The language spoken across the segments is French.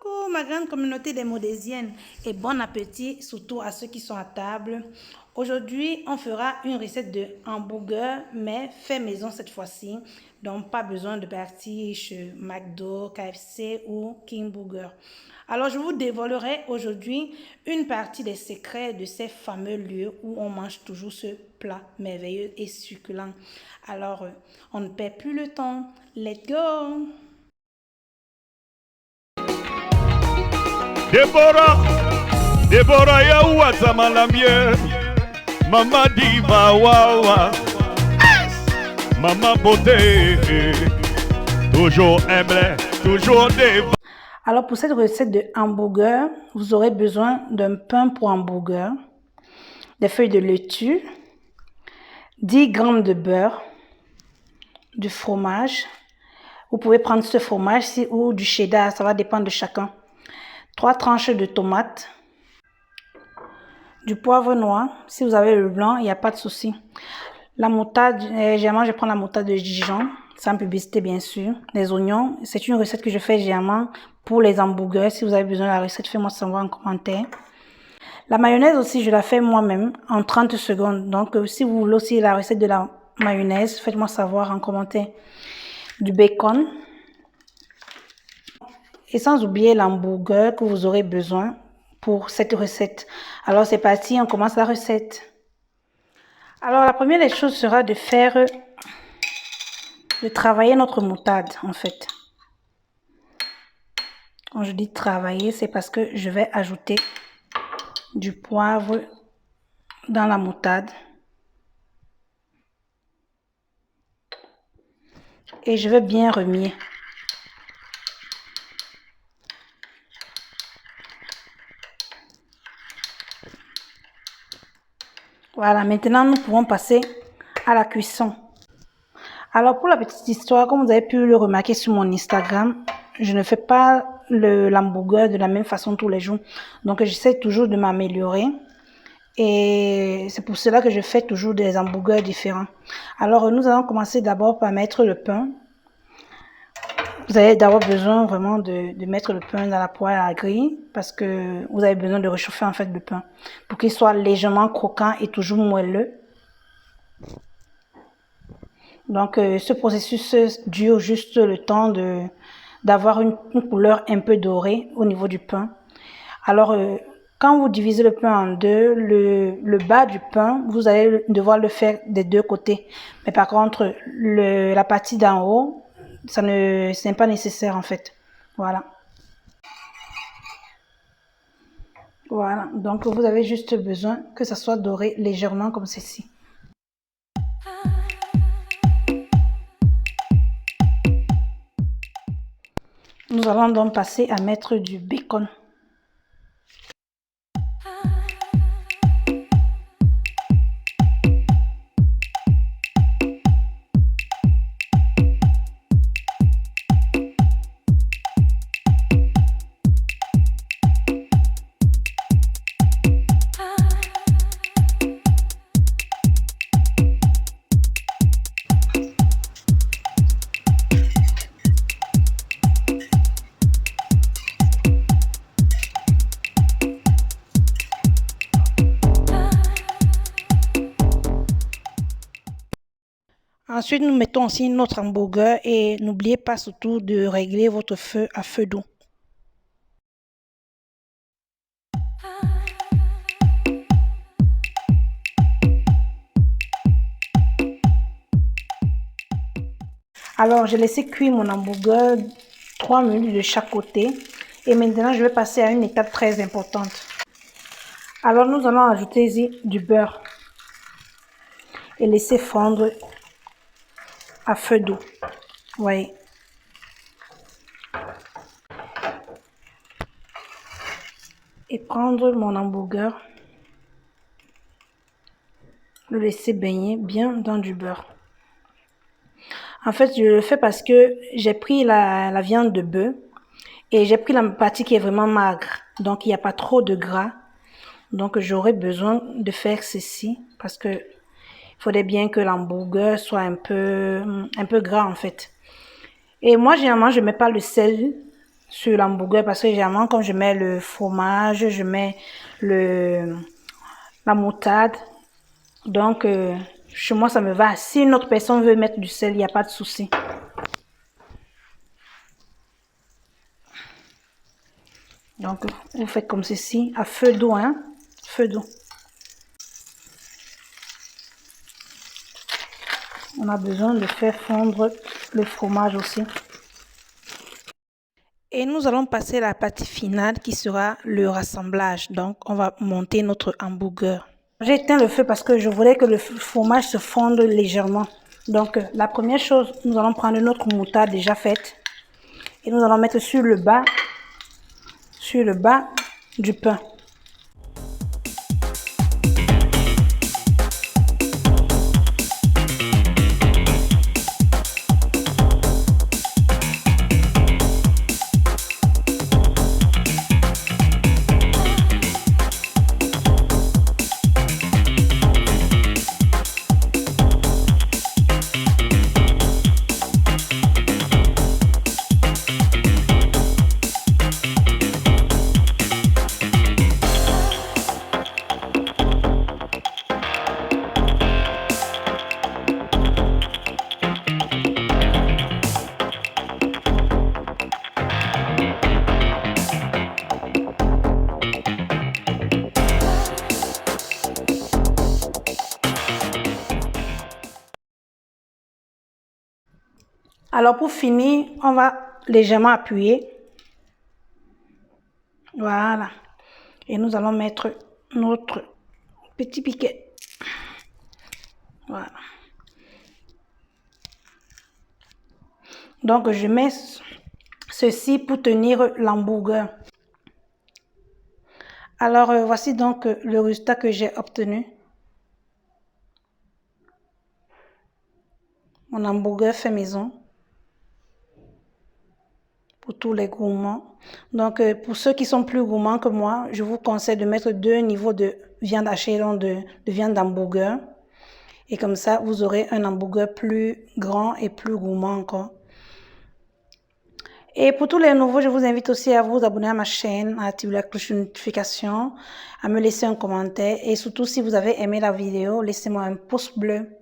Coucou ma grande communauté des Modésiennes et bon appétit surtout à ceux qui sont à table. Aujourd'hui, on fera une recette de hamburger mais fait maison cette fois-ci. Donc pas besoin de partir chez McDo, KFC ou King Burger. Alors je vous dévoilerai aujourd'hui une partie des secrets de ces fameux lieux où on mange toujours ce plat merveilleux et succulent. Alors on ne perd plus le temps. Let's go! Deborah ya uwata malamie, Mama diva wawa, Mama beauté, toujours humble, toujours déva. Alors pour cette recette de hamburger, vous aurez besoin d'un pain pour hamburger, des feuilles de laitue, 10 g de beurre, du fromage. Vous pouvez prendre ce fromage ou du cheddar, ça va dépendre de chacun. 3 tranches de tomates, du poivre noir. Si vous avez le blanc, il n'y a pas de souci. La moutarde, généralement je prends la moutarde de Dijon, sans publicité bien sûr. Les oignons, c'est une recette que je fais généralement pour les hamburgers. Si vous avez besoin de la recette, faites-moi savoir en commentaire. La mayonnaise aussi, je la fais moi-même en 30 secondes. Donc si vous voulez aussi la recette de la mayonnaise, faites-moi savoir en commentaire. Du bacon. Et sans oublier l'hamburger que vous aurez besoin pour cette recette. Alors c'est parti, on commence la recette. Alors la première des choses sera de travailler notre moutarde en fait. Quand je dis travailler, c'est parce que je vais ajouter du poivre dans la moutarde. Et je vais bien remuer. Voilà, maintenant nous pouvons passer à la cuisson. Alors pour la petite histoire, comme vous avez pu le remarquer sur mon Instagram, je ne fais pas l'hamburger de la même façon tous les jours. Donc j'essaie toujours de m'améliorer. Et c'est pour cela que je fais toujours des hamburgers différents. Alors nous allons commencer d'abord par mettre le pain. Vous avez d'abord besoin vraiment de mettre le pain dans la poêle à grille parce que vous avez besoin de réchauffer en fait le pain pour qu'il soit légèrement croquant et toujours moelleux. Donc ce processus dure juste le temps d'avoir une couleur un peu dorée au niveau du pain. Alors quand vous divisez le pain en deux, le bas du pain, vous allez devoir le faire des deux côtés. Mais par contre, la partie d'en haut, ce n'est pas nécessaire en fait. Voilà. Voilà. Donc vous avez juste besoin que ça soit doré légèrement comme ceci. Nous allons donc passer à mettre du bacon. Ensuite, nous mettons aussi notre hamburger et n'oubliez pas surtout de régler votre feu à feu doux. Alors, j'ai laissé cuire mon hamburger 3 minutes de chaque côté. Et maintenant, je vais passer à une étape très importante. Alors, nous allons ajouter ici du beurre et laisser fondre à feu doux. Vous voyez. Et prendre mon hamburger, le laisser baigner bien dans du beurre. En fait, je le fais parce que j'ai pris la viande de bœuf et j'ai pris la partie qui est vraiment magre. Donc, il n'y a pas trop de gras. Donc, j'aurais besoin de faire ceci parce que il faudrait bien que l'hamburger soit un peu gras en fait. Et moi, généralement, je ne mets pas le sel sur l'hamburger parce que généralement, quand je mets le fromage, je mets la moutarde. Donc, chez moi, ça me va. Si une autre personne veut mettre du sel, il n'y a pas de souci. Donc, vous faites comme ceci, à feu doux, hein, feu doux. On a besoin de faire fondre le fromage aussi. Et nous allons passer à la partie finale qui sera le rassemblage. Donc, on va monter notre hamburger. J'ai éteint le feu parce que je voulais que le fromage se fonde légèrement. Donc, la première chose, nous allons prendre notre moutarde déjà faite et nous allons mettre sur le bas du pain. Alors pour finir, on va légèrement appuyer. Voilà. Et nous allons mettre notre petit piquet. Voilà. Donc je mets ceci pour tenir l'hamburger. Alors voici donc le résultat que j'ai obtenu. Mon hamburger fait maison. Pour tous les gourmands. Donc, pour ceux qui sont plus gourmands que moi, je vous conseille de mettre 2 niveaux de viande hachée, donc de viande d'hamburger. Et comme ça, vous aurez un hamburger plus grand et plus gourmand encore. Et pour tous les nouveaux, je vous invite aussi à vous abonner à ma chaîne, à activer la cloche de notification, à me laisser un commentaire. Et surtout, si vous avez aimé la vidéo, laissez-moi un pouce bleu.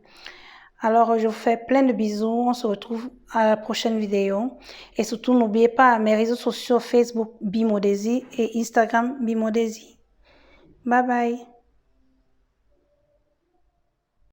Alors, je vous fais plein de bisous. On se retrouve à la prochaine vidéo. Et surtout, n'oubliez pas mes réseaux sociaux Facebook Bimodesi et Instagram Bimodesi. Bye bye.